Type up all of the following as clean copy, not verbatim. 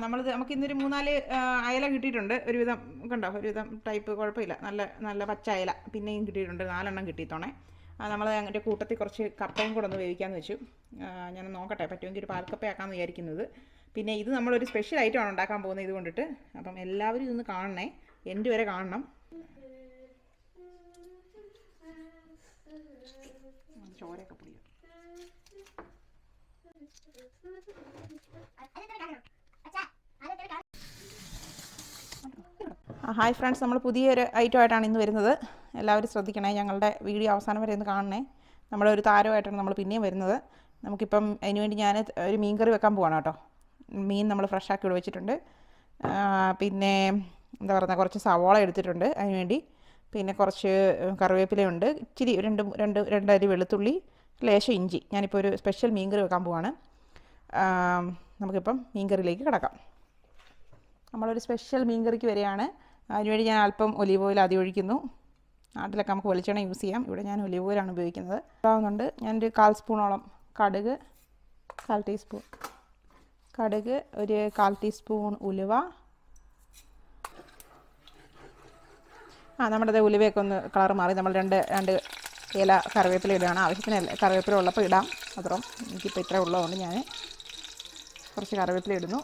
നമുക്ക് ഇന്നൊരു 3-4 അയല കിട്ടിയിട്ടുണ്ട്. ഒരുവിധം കണ്ടോ, ഒരുവിധം ടൈപ്പ് കുഴപ്പമില്ല, നല്ല നല്ല പച്ച അയല പിന്നെയും കിട്ടിയിട്ടുണ്ട്. 4 എണ്ണം കിട്ടിയിത്തോണേ. നമ്മൾ അതിൻ്റെ കൂട്ടത്തിൽ കുറച്ച് കപ്പയും കൂടെ ഒന്ന് വേവിക്കാമെന്ന് വെച്ചു. ഞാൻ നോക്കട്ടെ, പറ്റുമെങ്കിൽ ഒരു പാൽക്കപ്പയാക്കാമെന്ന് വിചാരിക്കുന്നത്. പിന്നെ ഇത് നമ്മളൊരു സ്പെഷ്യൽ ഐറ്റമാണ് ഉണ്ടാക്കാൻ പോകുന്നത് ഇത് കൊണ്ടിട്ട്. അപ്പം എല്ലാവരും ഇതൊന്ന് കാണണേ, എൻ്റെ വരെ കാണണം. ചോരയൊക്കെ പൊടിയോ. ഹായ് ഫ്രണ്ട്സ്, നമ്മൾ പുതിയൊരു ഐറ്റമായിട്ടാണ് ഇന്ന് വരുന്നത്. എല്ലാവരും ശ്രദ്ധിക്കണേ, ഞങ്ങളുടെ വീഡിയോ അവസാനം വരെ ഒന്ന് കാണണേ. നമ്മളൊരു താരമായിട്ടാണ് നമ്മൾ പിന്നെയും വരുന്നത്. നമുക്കിപ്പം അതിനുവേണ്ടി ഞാൻ ഒരു മീൻ കറി വെക്കാൻ പോവാണ് കേട്ടോ. മീൻ നമ്മൾ ഫ്രഷാക്കി ഇവിടെ വെച്ചിട്ടുണ്ട്. പിന്നെ എന്താ പറയുക, കുറച്ച് സവോള എടുത്തിട്ടുണ്ട് അതിനുവേണ്ടി. പിന്നെ കുറച്ച് കറിവേപ്പിലയുണ്ട്, ഇച്ചിരി രണ്ടരി വെളുത്തുള്ളി, ലേശം ഇഞ്ചി. ഞാനിപ്പോൾ ഒരു സ്പെഷ്യൽ മീൻ കറി വെക്കാൻ പോവാണ്. നമുക്കിപ്പം മീൻ കറിയിലേക്ക് കിടക്കാം. നമ്മളൊരു സ്പെഷ്യൽ മീൻ കറിക്ക് വരികയാണ്. അതിനുവേണ്ടി ഞാൻ അല്പം ഒലീവ് ഓയിൽ ആദ്യം ഒഴിക്കുന്നു. നാട്ടിലൊക്കെ നമുക്ക് വെളിച്ചെണ്ണ യൂസ് ചെയ്യാം, ഇവിടെ ഞാൻ ഒലീവ് ഓയിലാണ് ഉപയോഗിക്കുന്നത്. ആവുന്നുണ്ട്. ഞാനൊരു 1/4 സ്പൂണോളം കടുക്, 1/4 ടീസ്പൂൺ കടുക്, ഒരു 1/4 ടീസ്പൂൺ ഉലുവ. നമ്മുടെ ഉലുവയൊക്കെ ഒന്ന് കളർ മാറി നമ്മൾ രണ്ട് ഇല കറിവേപ്പില ഇടുകയാണ്. ആവശ്യത്തിന് കറിവേപ്പില ഉള്ളപ്പോൾ ഇടാം, മാത്രം എനിക്കിപ്പോൾ ഇത്ര ഉള്ളതുകൊണ്ട് ഞാൻ കുറച്ച് കറിവേപ്പില ഇടുന്നു.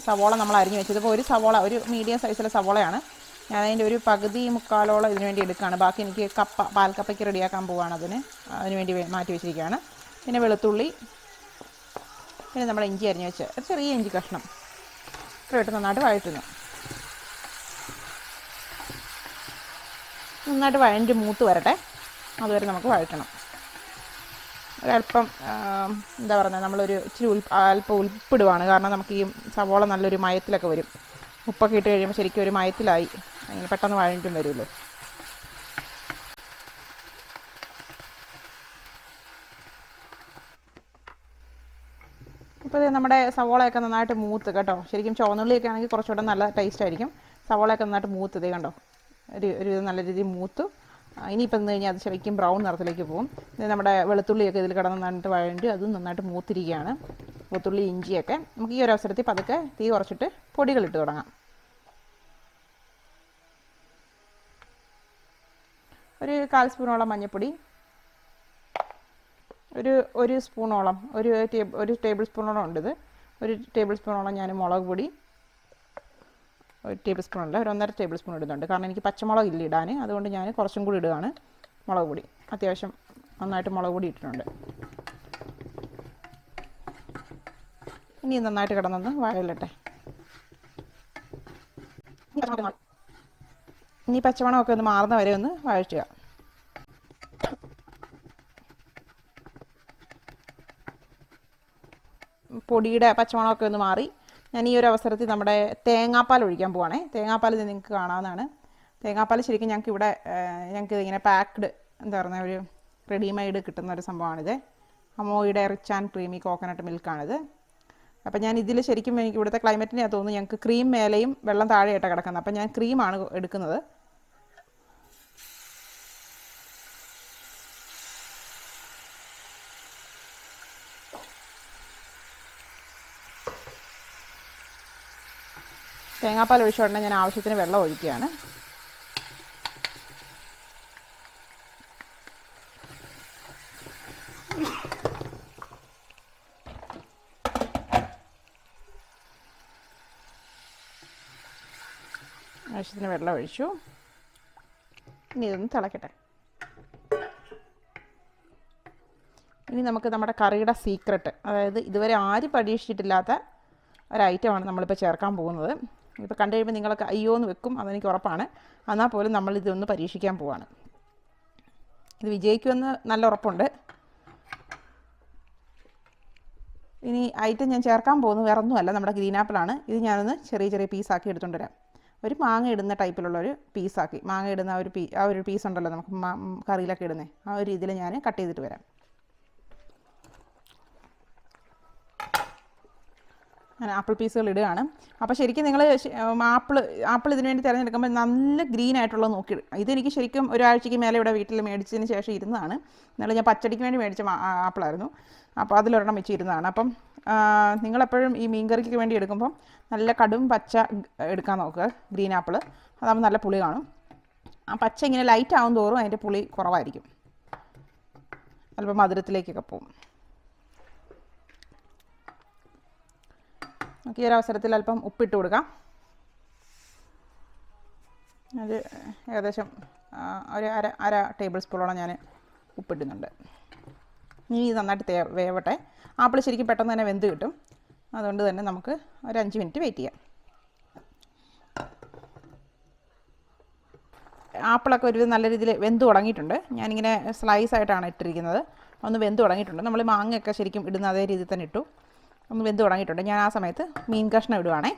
സവോള നമ്മൾ അരിഞ്ഞ് വെച്ചത്. ഇപ്പോൾ ഒരു സവോള, ഒരു മീഡിയം സൈസിലെ സവോളയാണ്. ഞാനതിൻ്റെ ഒരു പകുതി മുക്കാലോളം ഇതിനു വേണ്ടി എടുക്കുകയാണ്. ബാക്കി എനിക്ക് പാൽക്കപ്പയ്ക്ക് റെഡിയാക്കാൻ പോവുകയാണ്. അതിന് വേണ്ടി മാറ്റി വെച്ചിരിക്കുകയാണ്. പിന്നെ വെളുത്തുള്ളി, പിന്നെ നമ്മൾ ഇഞ്ചി അരിഞ്ഞ് വെച്ച് ചെറിയ ഇഞ്ചി കഷ്ണം ഇട്ട് നന്നായിട്ട് വഴറ്റുന്നു. നന്നായിട്ട് വഴഞ്ഞ് മൂത്ത് വരട്ടെ, അതുവരെ നമുക്ക് വഴറ്റണം. ഒരല്പം എന്താ പറയുക, നമ്മളൊരു ഇച്ചിരി അല്പം ഉപ്പിടുവാണ്. കാരണം നമുക്ക് ഈ സവോള നല്ലൊരു മയത്തിലൊക്കെ വരും. ഉപ്പൊക്കെ ഇട്ട് കഴിയുമ്പോൾ ശരിക്കും ഒരു മയത്തിലായി അങ്ങനെ പെട്ടെന്ന് വഴഞ്ഞിട്ടും വരുമല്ലോ. ഇപ്പോൾ നമ്മുടെ സവോളയൊക്കെ നന്നായിട്ട് മൂത്ത് കേട്ടോ. ശരിക്കും ചുവന്നുള്ളിയൊക്കെ ആണെങ്കിൽ കുറച്ചുകൂടെ നല്ല ടേസ്റ്റ് ആയിരിക്കും. സവോളയൊക്കെ നന്നായിട്ട് മൂത്ത് ഇതേ കണ്ടോ, ഒരു നല്ല രീതിയിൽ മൂത്തു. ഇനിയിപ്പോൾ എന്ന് കഴിഞ്ഞാൽ അത് ശരിക്കും ബ്രൗൺ നിറത്തിലേക്ക് പോകും. നമ്മുടെ വെളുത്തുള്ളിയൊക്കെ ഇതിൽ കിടന്ന് നന്നായിട്ട് വഴണ്ടി അതും നന്നായിട്ട് മൂത്തിരിക്കുകയാണ്. വെളുത്തുള്ളി ഇഞ്ചിയൊക്കെ. നമുക്ക് ഈ ഒരു അവസരത്തിൽ പതുക്കെ തീ കുറച്ചിട്ട് പൊടികളിട്ട് തുടങ്ങാം. ഒരു 1/4 സ്പൂണോളം മഞ്ഞൾപ്പൊടി, ഒരു സ്പൂണോളം, ഒരു ടേബിൾ സ്പൂണോളം ഉണ്ട് ഇത്. ഒരു ടേബിൾ സ്പൂണോളം ഞാൻ മുളക് പൊടി, ഒരു ടേബിൾ സ്പൂൺ അല്ല, 1.5 ടേബിൾ സ്പൂൺ ഇടുന്നുണ്ട്. കാരണം എനിക്ക് പച്ചമുളക് ഇല്ല ഇടാൻ, അതുകൊണ്ട് ഞാൻ കുറച്ചും കൂടി ഇടുകയാണ് മുളക് പൊടി. അത്യാവശ്യം നന്നായിട്ട് മുളക് പൊടി ഇട്ടിട്ടുണ്ട്. ഇനി നന്നായിട്ട് കിടന്നൊന്ന് വഴലട്ടെ. ഇനി പച്ചമണമൊക്കെ ഒന്ന് മാറുന്ന വരെ ഒന്ന് വഴറ്റുക. പൊടിയുടെ പച്ചമണമൊക്കെ ഒന്ന് മാറി. ഞാൻ ഈ ഒരു അവസരത്തിൽ നമ്മുടെ തേങ്ങാപ്പാൽ ഒഴിക്കാൻ പോവാണേ. തേങ്ങാപ്പാൽ ഇത് നിങ്ങൾക്ക് കാണാവുന്നതാണ്. തേങ്ങാപ്പാൽ ശരിക്കും ഞങ്ങൾക്ക് ഇങ്ങനെ പാക്ക്ഡ് എന്താ പറയുക, ഒരു റെഡിമെയ്ഡ് കിട്ടുന്ന ഒരു സംഭവമാണിത്. അമോയുടെ റിച്ച് ആൻഡ് ക്രീമി കോക്കനട്ട് മിൽക്കാണിത്. അപ്പം ഞാൻ ഇതിൽ ശരിക്കും എനിക്ക് ഇവിടുത്തെ ക്ലൈമറ്റിനെ തോന്നുന്നു ഞങ്ങൾക്ക് ക്രീം മേലെയും വെള്ളം താഴെയായിട്ടാണ് കിടക്കുന്നത്. അപ്പം ഞാൻ ക്രീമാണ് എടുക്കുന്നത്. തേങ്ങാപ്പാൽ ഒഴിച്ച ഉടനെ ഞാൻ ആവശ്യത്തിന് വെള്ളം ഒഴിക്കുകയാണ്. ആവശ്യത്തിന് വെള്ളം ഒഴിച്ചു. ഇനി ഇതൊന്ന് തിളക്കട്ടെ. ഇനി നമുക്ക് നമ്മുടെ കറിയുടെ സീക്രട്ട്, അതായത് ഇതുവരെ ആരും പരീക്ഷിച്ചിട്ടില്ലാത്ത ഒരൈറ്റമാണ് നമ്മളിപ്പോൾ ചേർക്കാൻ പോകുന്നത്. ഇപ്പോൾ കണ്ടു കഴിയുമ്പോൾ നിങ്ങളൊക്കെ അയ്യോ എന്ന് വെക്കും, അതെനിക്ക് ഉറപ്പാണ്. എന്നാൽ പോലും നമ്മളിതൊന്ന് പരീക്ഷിക്കാൻ പോവാണ്. ഇത് വിജയിക്കുമെന്ന് നല്ല ഉറപ്പുണ്ട്. ഇനി ഐറ്റം ഞാൻ ചേർക്കാൻ പോകുന്നത് വേറെ ഒന്നുമല്ല, നമ്മുടെ ഗ്രീൻ ആപ്പിളാണ്. ഇത് ഞാനൊന്ന് ചെറിയ പീസാക്കി എടുത്തുകൊണ്ട് വരാം. ഒരു മാങ്ങ ഇടുന്ന ടൈപ്പിലുള്ളൊരു പീസാക്കി, മാങ്ങ ഇടുന്ന ആ ഒരു പീസ് ഉണ്ടല്ലോ നമുക്ക് കറിയിലൊക്കെ ഇടുന്നത്, ആ ഒരു രീതിയിൽ ഞാൻ കട്ട് ചെയ്തിട്ട് വരാം. ഞാൻ ആപ്പിൾ പീസുകൾ ഇടുകയാണ്. അപ്പോൾ ശരിക്കും നിങ്ങൾ ആപ്പിൾ ഇതിനു വേണ്ടി തിരഞ്ഞെടുക്കുമ്പോൾ നല്ല ഗ്രീൻ ആയിട്ടുള്ളത് നോക്കിയിടും. ഇതെനിക്ക് ശരിക്കും ഒരാഴ്ചയ്ക്ക് മേലെ ഇവിടെ വീട്ടിൽ മേടിച്ചതിന് ശേഷം ഇരുന്നതാണ്. എന്നാലും ഞാൻ പച്ചടിക്ക് വേണ്ടി മേടിച്ച ആപ്പിളായിരുന്നു. അപ്പോൾ അതിലൊരെണ്ണം വെച്ചിരുന്നതാണ്. അപ്പം നിങ്ങളെപ്പോഴും ഈ മീൻകറിക്ക് വേണ്ടി എടുക്കുമ്പം നല്ല കടും പച്ച എടുക്കാൻ നോക്കുക, ഗ്രീൻ ആപ്പിൾ. അതാകുമ്പോൾ നല്ല പുളി കാണും. ആ പച്ച ഇങ്ങനെ ലൈറ്റ് ആവും തോറും അതിൻ്റെ പുളി കുറവായിരിക്കും, അല്പം മധുരത്തിലേക്കൊക്കെ പോകും. നമുക്ക് ഈ ഒരു അവസരത്തിൽ അല്പം ഉപ്പിട്ട് കൊടുക്കാം. അത് ഏകദേശം ഒരു അര ടേബിൾ സ്പൂണോളം ഞാൻ ഉപ്പിടുന്നുണ്ട്. ഇനി ഇത് നന്നായിട്ട് വേവട്ടെ. ആപ്പിൾ ശരിക്കും പെട്ടെന്ന് തന്നെ വെന്ത് കിട്ടും. അതുകൊണ്ട് തന്നെ നമുക്ക് ഒരു 5 മിനിറ്റ് വെയിറ്റ് ചെയ്യാം. ആപ്പിളൊക്കെ ഒരു നല്ല രീതിയിൽ വെന്ത് തുടങ്ങിയിട്ടുണ്ട്. ഞാനിങ്ങനെ സ്ലൈസ് ആയിട്ടാണ് ഇട്ടിരിക്കുന്നത്. ഒന്ന് വെന്ത് തുടങ്ങിയിട്ടുണ്ട്. നമ്മൾ മാങ്ങയൊക്കെ ശരിക്കും ഇടുന്ന അതേ രീതിയിൽ തന്നെ ഇട്ടു. ഒന്ന് വെന്ത് തുടങ്ങിയിട്ടുണ്ട്. ഞാൻ ആ സമയത്ത് മീൻ കഷ്ണം ഇടുവാണേ.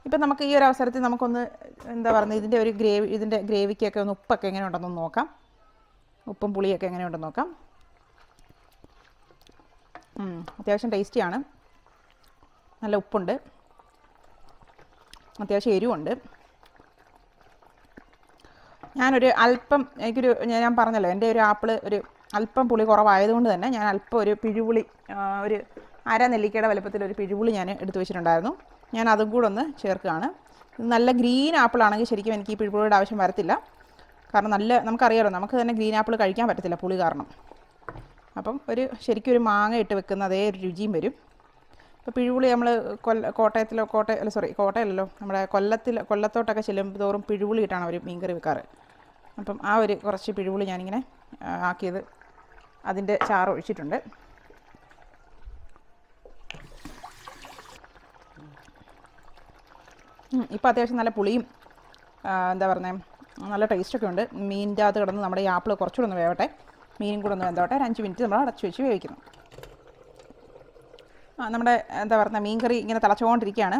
ഇപ്പം നമുക്ക് ഈ ഒരു അവസരത്തിൽ നമുക്കൊന്ന് എന്താ പറയുന്നത്, ഇതിൻ്റെ ഗ്രേവിക്കൊക്കെ ഒന്ന് ഉപ്പൊക്കെ എങ്ങനെ ഉണ്ടെന്ന് നോക്കാം. ഉപ്പും പുളിയൊക്കെ എങ്ങനെ ഉണ്ടെന്ന് നോക്കാം. അത്യാവശ്യം ടേസ്റ്റിയാണ്. നല്ല ഉപ്പുണ്ട്, അത്യാവശ്യം എരിവുണ്ട്. ഞാനൊരു അല്പം ഞാൻ പറഞ്ഞല്ലോ, എൻ്റെ ഒരു ആപ്പിൾ ഒരു അല്പം പുളി കുറവായതുകൊണ്ട് തന്നെ ഞാൻ അല്പം ഒരു പിഴുപുളി, ഒരു അര നെല്ലിക്കയുടെ വലുപ്പത്തിൽ ഒരു പിഴുപുളി ഞാൻ എടുത്തു വെച്ചിട്ടുണ്ടായിരുന്നു. ഞാൻ അതും കൂടെ ഒന്ന് ചേർക്കുകയാണ്. നല്ല ഗ്രീൻ ആപ്പിളാണെങ്കിൽ ശരിക്കും എനിക്ക് ഈ പിഴുപുളിയുടെ ആവശ്യം വരത്തില്ല. കാരണം നമുക്കറിയാമല്ലോ, നമുക്ക് തന്നെ ഗ്രീൻ ആപ്പിൾ കഴിക്കാൻ പറ്റത്തില്ല പുളി കാരണം. അപ്പം ശരിക്കും ഒരു മാങ്ങ ഇട്ട് വെക്കുന്ന അതേ ഒരു രുചിയും വരും. ഇപ്പോൾ പിഴുപുളി നമ്മൾ കോട്ടയല്ലല്ലോ, നമ്മുടെ കൊല്ലത്തോട്ടൊക്കെ ചെല്ലുമ്പോൾ തോറും പിഴുപുളി ഇട്ടാണ് അവർ മീൻകറി വെക്കാറ്. അപ്പം ആ ഒരു കുറച്ച് പിഴുപുളി ഞാനിങ്ങനെ ആക്കിയത് അതിൻ്റെ ചാറ് ഒഴിച്ചിട്ടുണ്ട്. ഇപ്പോൾ അത്യാവശ്യം നല്ല പുളിയും എന്താ പറയുന്നത്, നല്ല ടേസ്റ്റൊക്കെ ഉണ്ട്. മീനിൻ്റെ അകത്ത് കിടന്ന് നമ്മുടെ ഈ ആപ്പിൾ കുറച്ചുകൂടെ ഒന്ന് വേവട്ടെ, മീനും കൂടെ ഒന്ന് വെന്തോട്ടെ. 5 മിനിറ്റ് നമ്മൾ അടച്ചു വെച്ച് വേവിക്കണം. നമ്മുടെ എന്താ പറയുക, മീൻകറി ഇങ്ങനെ തിളച്ചുകൊണ്ടിരിക്കുകയാണ്.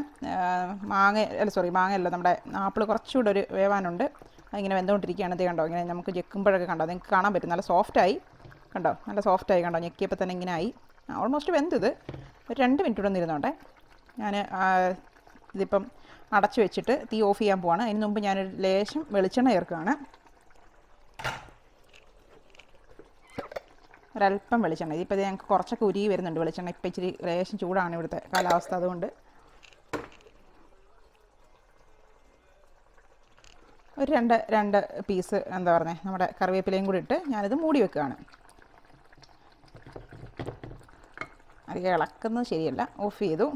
മാങ്ങയല്ല, നമ്മുടെ ആപ്പിൾ കുറച്ചുകൂടെ ഒരു വേവാനുണ്ട്. അതിങ്ങനെ വെന്തുകൊണ്ടിരിക്കുകയാണ്. ഇത് കണ്ടോ, ഇങ്ങനെ നമുക്ക് ഞെക്കുമ്പോഴൊക്കെ കണ്ടോ, നിങ്ങൾക്ക് കാണാൻ പറ്റും. നല്ല സോഫ്റ്റായി കണ്ടോ, നല്ല സോഫ്റ്റായി കണ്ടോ, ഞെക്കിയപ്പോൾ തന്നെ ഇങ്ങനെ ആയി. ഓൾമോസ്റ്റ് വെന്തത്. ഒരു 2 മിനിറ്റ് കൂടെ ഒന്ന് ഇരുന്നോട്ടെ. ഞാൻ ഇതിപ്പം അടച്ചു വെച്ചിട്ട് തീ ഓഫ് ചെയ്യാൻ പോവാണ്. അതിന് മുമ്പ് ഞാനൊരു ലേശം വെളിച്ചെണ്ണ ചേർക്കുകയാണ്. ഒരല്പം വെളിച്ചെണ്ണ. ഇതിപ്പോൾ ഞങ്ങൾക്ക് കുറച്ചൊക്കെ ഉരുകി വരുന്നുണ്ട് വെളിച്ചെണ്ണ. ഇപ്പം ഇച്ചിരി ലേശം ചൂടാണ് ഇവിടുത്തെ കാലാവസ്ഥ, അതുകൊണ്ട് ഒരു രണ്ട് പീസ് എന്താ പറയുന്നത്, നമ്മുടെ കറിവേപ്പിലയും കൂടി ഇട്ട് ഞാനിത് മൂടി വെക്കുകയാണ്. അധികം ഇളക്കുന്നത് ശരിയല്ല. ഓഫ് ചെയ്തു.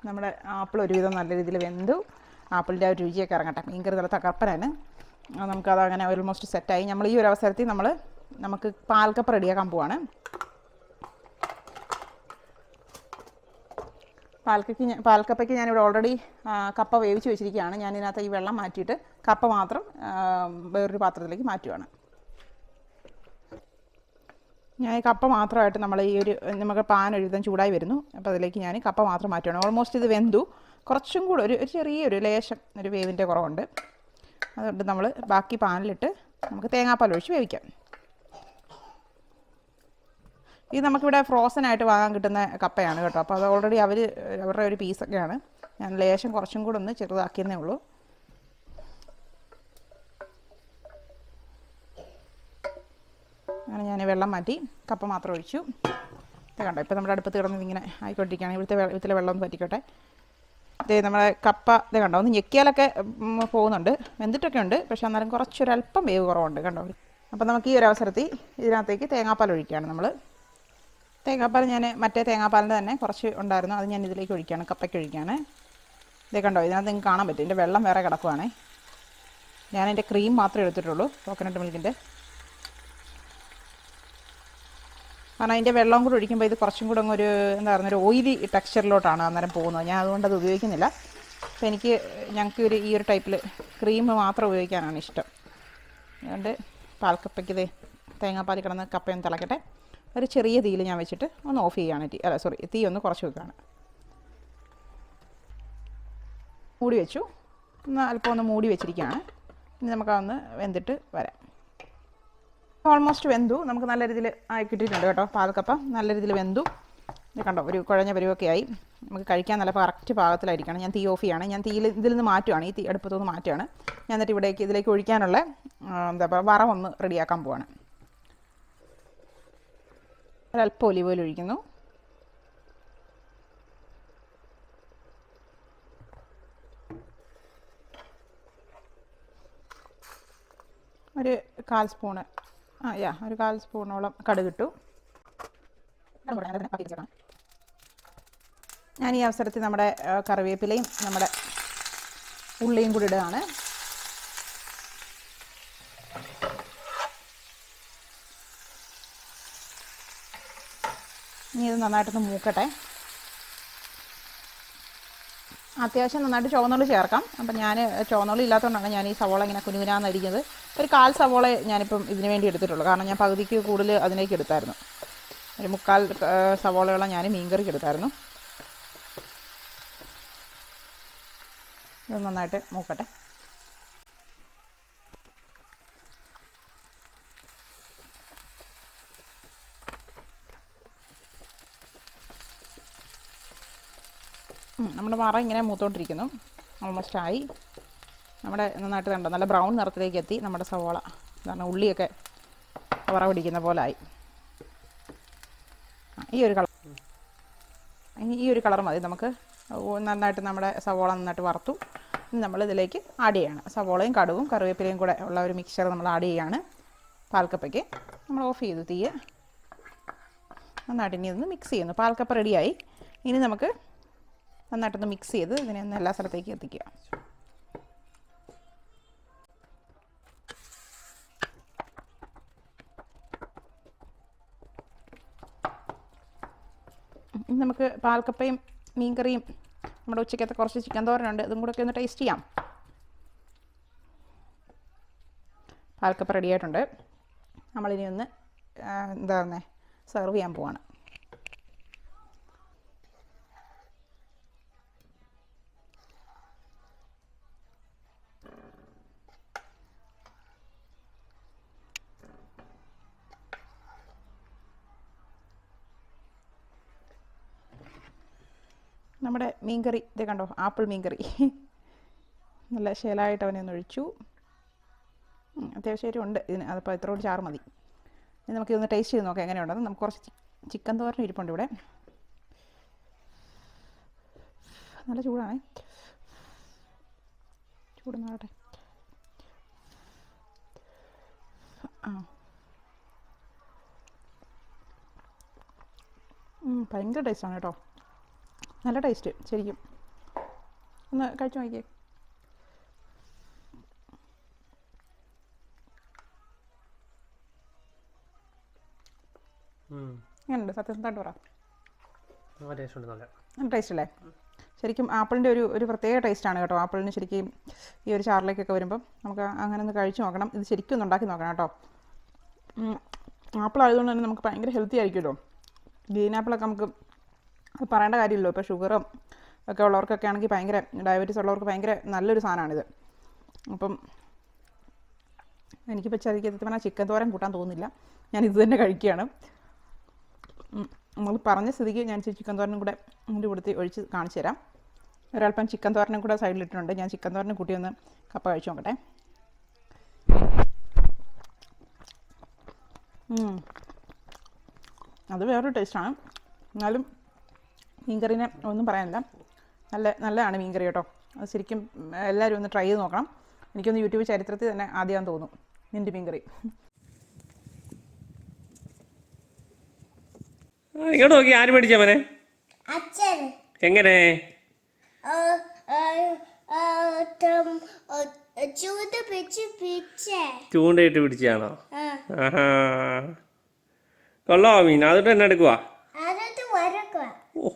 നമ്മുടെ ആപ്പിൾ ഒരുവിധം നല്ല രീതിയിൽ വെന്തു. ആപ്പിളിൻ്റെ ആ ഒരു രുചിയൊക്കെ ഇറങ്ങട്ടെ. മീൻകറി നല്ല തകർപ്പനാണ്. നമുക്കത് അങ്ങനെ ഓൾമോസ്റ്റ് സെറ്റായി. നമ്മൾ ഈ ഒരു അവസരത്തിൽ നമുക്ക് പാൽക്കപ്പ റെഡിയാക്കാൻ പോവാണ്. പാൽക്കപ്പയ്ക്ക് ഞാനിവിടെ ഓൾറെഡി കപ്പ വേവിച്ച് വെച്ചിരിക്കുകയാണ്. ഞാനിതിനകത്ത് ഈ വെള്ളം മാറ്റിയിട്ട് കപ്പ മാത്രം വേറൊരു പാത്രത്തിലേക്ക് മാറ്റുവാണ്. ഞാൻ ഈ കപ്പ മാത്രമായിട്ട് നമുക്ക് പാൻ ഒരുവിധം ചൂടായി വരുന്നു. അപ്പോൾ അതിലേക്ക് ഞാൻ കപ്പ മാത്രം മാറ്റുകയാണ്. ഓൾമോസ്റ്റ് ഇത് വെന്തു. കുറച്ചും കൂടെ ഒരു ചെറിയൊരു ലേശം ഒരു വേവിൻ്റെ കുറവുണ്ട്. അതുകൊണ്ട് നമ്മൾ ബാക്കി പാനിലിട്ട് നമുക്ക് തേങ്ങാപ്പാൽ ഒഴിച്ച് വേവിക്കാം. ഇത് നമുക്കിവിടെ ഫ്രോസൺ ആയിട്ട് വാങ്ങാൻ കിട്ടുന്ന കപ്പയാണ് കേട്ടോ. അപ്പോൾ അത് ഓൾറെഡി അവരുടെ ഒരു പീസൊക്കെയാണ്. ഞാൻ ലേശം കുറച്ചും കൂടെ ഒന്ന് ചെറുതാക്കിയെന്നേ ഉള്ളൂ. അങ്ങനെ ഞാൻ വെള്ളം മാറ്റി കപ്പ മാത്രം ഒഴിച്ചു. ഇത് കണ്ടോ, ഇപ്പോൾ നമ്മുടെ അടുപ്പത്ത് കിടന്നത് ഇങ്ങനെ ആയിക്കൊണ്ടിരിക്കുകയാണ്. ഇവിടുത്തെ വെള്ളം ഒന്ന് പറ്റിക്കോട്ടെ. ഇത് നമ്മളെ കപ്പ ഇത് കണ്ടോ, ഒന്ന് ഞെക്കിയാലൊക്കെ പോകുന്നുണ്ട്, വെന്തിട്ടൊക്കെ ഉണ്ട്. പക്ഷെ അന്നേരം കുറച്ചൊരല്പം വേവ് കുറവുണ്ട് കണ്ടോ. അപ്പോൾ നമുക്ക് ഈ ഒരു അവസരത്തിൽ ഇതിനകത്തേക്ക് തേങ്ങാപ്പാൽ ഒഴിക്കുകയാണ് നമ്മൾ. തേങ്ങാപ്പാൽ ഞാൻ മറ്റേ തേങ്ങാപ്പാലിൻ്റെ തന്നെ കുറച്ച് ഉണ്ടായിരുന്നു, അത് ഞാൻ ഇതിലേക്ക് ഒഴിക്കുകയാണ്, കപ്പയ്ക്ക് ഒഴിക്കുകയാണ്. ഇതേ കണ്ടോ, ഇതിനകത്ത് നിങ്ങൾക്ക് കാണാൻ പറ്റും ഇതിൻ്റെ വെള്ളം വേറെ കിടക്കുവാണേ. ഞാനതിൻ്റെ ക്രീം മാത്രമേ എടുത്തിട്ടുള്ളൂ, കോക്കനട്ട് മിൽക്കിൻ്റെ. കാരണം അതിൻ്റെ വെള്ളം കൂടെ ഒഴിക്കുമ്പോൾ ഇത് കുറച്ചും കൂടെ ഒരു എന്താ പറയുക, ഒരു ഓയിലി ടെക്സ്ചറിലോട്ടാണ് അന്നേരം പോകുന്നത്. ഞാൻ അതുകൊണ്ടത് ഉപയോഗിക്കുന്നില്ല. അപ്പോൾ ഞങ്ങൾക്ക് ഈ ഒരു ടൈപ്പിൽ ക്രീം മാത്രം ഉപയോഗിക്കാനാണ് ഇഷ്ടം. അതുകൊണ്ട് പാൽക്കപ്പയ്ക്ക് തേങ്ങാപ്പാൽ കിടന്ന് കപ്പയൊന്ന് തിളക്കട്ടെ. ഒരു ചെറിയ തീയിൽ ഞാൻ വെച്ചിട്ട് ഒന്ന് ഓഫ് ചെയ്യുകയാണ്. തീ ഒന്ന് കുറച്ച് വെക്കുകയാണ്. മൂടി വെച്ചു. അല്പം ഒന്ന് മൂടി വെച്ചിരിക്കുകയാണ്. ഇനി നമുക്കതൊന്ന് വെന്തിട്ട് വരാം. ഓൾമോസ്റ്റ് വെന്തു. നമുക്ക് നല്ല രീതിയിൽ ആയി കിട്ടിയിട്ടുണ്ട് കേട്ടോ. പാൽക്കപ്പ നല്ല രീതിയിൽ വെന്തു. ഇത് കണ്ടോ, ഒരു കുഴഞ്ഞ പരുവൊക്കെ ആയി. നമുക്ക് കഴിക്കാൻ നല്ല കറക്റ്റ് പാകത്തിലായിരിക്കണം. ഞാൻ തീ ഓഫ് ചെയ്യാണ്. ഞാൻ ഇതിൽ നിന്ന് മാറ്റുകയാണ്, ഈ അടുപ്പത്തുനിന്ന് മാറ്റുകയാണ്. ഞാൻ എന്നിട്ട് ഇതിലേക്ക് ഒഴിക്കാനുള്ള എന്താ പറയുക വറവൊന്ന് റെഡിയാക്കാൻ പോവാണ്. ഒരല്പം ഒലിവ് ഓയിൽ ഒഴിക്കുന്നു. ഒരു 1/4 സ്പൂണ് ഒരു 1/4 സ്പൂണോളം കടുകിട്ടു. ഞാൻ ഈ അവസരത്തിൽ നമ്മുടെ കറിവേപ്പിലയും നമ്മുടെ ഉള്ളിയും കൂടി ഇടുകയാണ്. ഇനി ഇത് നന്നായിട്ടൊന്ന് മൂക്കട്ടെ. അത്യാവശ്യം നന്നായിട്ട് ചുവന്നുള്ളി ചേർക്കാം. അപ്പം ഞാൻ ചുവന്നുള്ളി ഇല്ലാത്തതുകൊണ്ടാണ് ഞാൻ ഈ സവോള ഇങ്ങനെ കുനുകുനാന്നരിക്കുന്നത്. ഒരു 1/4 സവോള ഞാനിപ്പം ഇതിന് വേണ്ടി എടുത്തിട്ടുള്ളൂ. കാരണം ഞാൻ പകുതിക്ക് കൂടുതൽ അതിലേക്ക് എടുത്തായിരുന്നു. ഒരു 3/4 സവോളയോളം ഞാൻ മീൻകറിക്ക് എടുത്തായിരുന്നു. ഇത് നന്നായിട്ട് മൂക്കട്ടെ. നമ്മുടെ വറ ഇങ്ങനെ മൂത്തോണ്ടിരിക്കുന്നു. ഓൾമോസ്റ്റ് ആയി. നമ്മുടെ നന്നായിട്ട് കണ്ടോ, നല്ല ബ്രൗൺ നിറത്തിലേക്ക് എത്തി നമ്മുടെ സവോള. കാരണം ഉള്ളിയൊക്കെ വറ പിടിക്കുന്ന പോലെ ആയി. ഈ ഒരു കളർ മതി നമുക്ക്. നന്നായിട്ട് നമ്മുടെ സവോള നന്നായിട്ട് വറുത്തു. ഇനി നമ്മളിതിലേക്ക് ആഡ് ചെയ്യണം. സവോളയും കടുവും കറിവേപ്പിലയും കൂടെ ഉള്ള ഒരു മിക്സ്ചർ നമ്മൾ ആഡ് ചെയ്യുകയാണ് പാൽക്കപ്പയ്ക്ക്. നമ്മൾ ഓഫ് ചെയ്തു തീ. നന്നായിട്ട് ഇനി ഒന്ന് മിക്സ് ചെയ്യുന്നു. പാൽക്കപ്പ റെഡിയായി. ഇനി നമുക്ക് നന്നായിട്ടൊന്ന് മിക്സ് ചെയ്ത് ഇതിനെ ഒന്ന് എല്ലാ സ്ഥലത്തേക്ക് എത്തിക്കുക. ഇനി നമുക്ക് പാൽക്കപ്പയും മീൻകറിയും നമ്മുടെ ഉച്ചക്കത്തെ കുറച്ച് ചിക്കൻ തോരനുണ്ട്, ഇതും കൂടെ ഒക്കെ ഒന്ന് ടേസ്റ്റ് ചെയ്യാം. പാൽക്കപ്പ റെഡി ആയിട്ടുണ്ട്. നമ്മളിനി ഒന്ന് സെർവ് ചെയ്യാൻ പോവാണ്. നമ്മുടെ മീൻകറി ഇത് കണ്ടോ, ആപ്പിൾ മീൻകറി നല്ല ശേലായിട്ട് അവനെ ഒന്ന് ഒഴിച്ചു. അത്യാവശ്യം ഉണ്ട് ഇതിന്, അതിപ്പോൾ ഇത്രയോട് ചാറ് മതി. ഇനി നമുക്കിതൊന്ന് ടേസ്റ്റ് ചെയ്ത് നോക്കാം എങ്ങനെയുണ്ടെന്ന്. നമുക്ക് കുറച്ച് ചിക്കൻ തോരൻ ഇരിപ്പുണ്ട് ഇവിടെ. നല്ല ചൂടാണേ, ചൂടുന്നാകട്ടെ. ഭയങ്കര ടേസ്റ്റാണ് കേട്ടോ, നല്ല ടേസ്റ്റ് ശരിക്കും. ഒന്ന് കഴിച്ചു നോക്കിയേ. എങ്ങനെയുണ്ട് സത്യസന്ധമായിട്ട് പറ? നല്ല ടേസ്റ്റ് അല്ലേ? ശരിക്കും ആപ്പിളിൻ്റെ ഒരു പ്രത്യേക ടേസ്റ്റാണ് കേട്ടോ. ആപ്പിളിന് ശരിക്കും ഈ ഒരു ചാറിലേക്കൊക്കെ വരുമ്പം നമുക്ക് അങ്ങനെ ഒന്ന് കഴിച്ച് നോക്കണം. ഇത് ശരിക്കും ഒന്ന് ഉണ്ടാക്കി നോക്കണം കേട്ടോ. ആപ്പിൾ ആയതുകൊണ്ട് തന്നെ നമുക്ക് ഭയങ്കര ഹെൽത്തി ആയിരിക്കുമല്ലോ. ഗ്രീൻ ആപ്പിളൊക്കെ നമുക്ക് അത് പറയേണ്ട കാര്യമില്ലല്ലോ. ഇപ്പോൾ ഷുഗറും ഒക്കെ ഉള്ളവർക്കൊക്കെ ആണെങ്കിൽ ഭയങ്കര, ഡയബറ്റീസ് ഉള്ളവർക്ക് ഭയങ്കര നല്ലൊരു സാധനമാണിത്. അപ്പം എനിക്കിപ്പോൾ സത്യം പറഞ്ഞാൽ ചിക്കൻ തോരൻ കൂട്ടാൻ തോന്നുന്നില്ല, ഞാൻ ഇത് തന്നെ കഴിക്കുകയാണ്. നമ്മൾ പറഞ്ഞ സ്ഥിതിക്ക് ഞാൻ ചിക്കൻ തോരനും കൂടെ ഇതിൻ്റെ കൂടെ ഒഴിച്ച് കാണിച്ചു തരാം. ഒരൽപ്പം ചിക്കൻ തോരനും കൂടെ സൈഡിലിട്ടിട്ടുണ്ട്. ഞാൻ ചിക്കൻ തോരനും കൂട്ടി ഒന്ന് കപ്പ കഴിച്ചു നോക്കട്ടെ. അത് വേറൊരു ടേസ്റ്റാണ്. എന്നാലും മീൻകറീനെ ഒന്നും പറയാനില്ല, നല്ലതാണ് മീൻകറി കേട്ടോ. അത് ശരിക്കും എല്ലാവരും ഒന്ന് ട്രൈ ചെയ്ത് നോക്കണം. എനിക്കൊന്ന് യൂട്യൂബ് ചരിത്രത്തിൽ തന്നെ ആദ്യമാണെന്ന് തോന്നുന്നു നിൻ്റെ മീൻകറി. ഇങ്ങോട്ട് നോക്കി, ആര് മേടിച്ച മോനെ? എങ്ങനെ ചൂണ്ടയിട്ട് പിടിച്ചാണോ? കൊള്ളാമോ മീൻ? അതിട്ട് തന്നെ എടുക്കുവാ? ഓ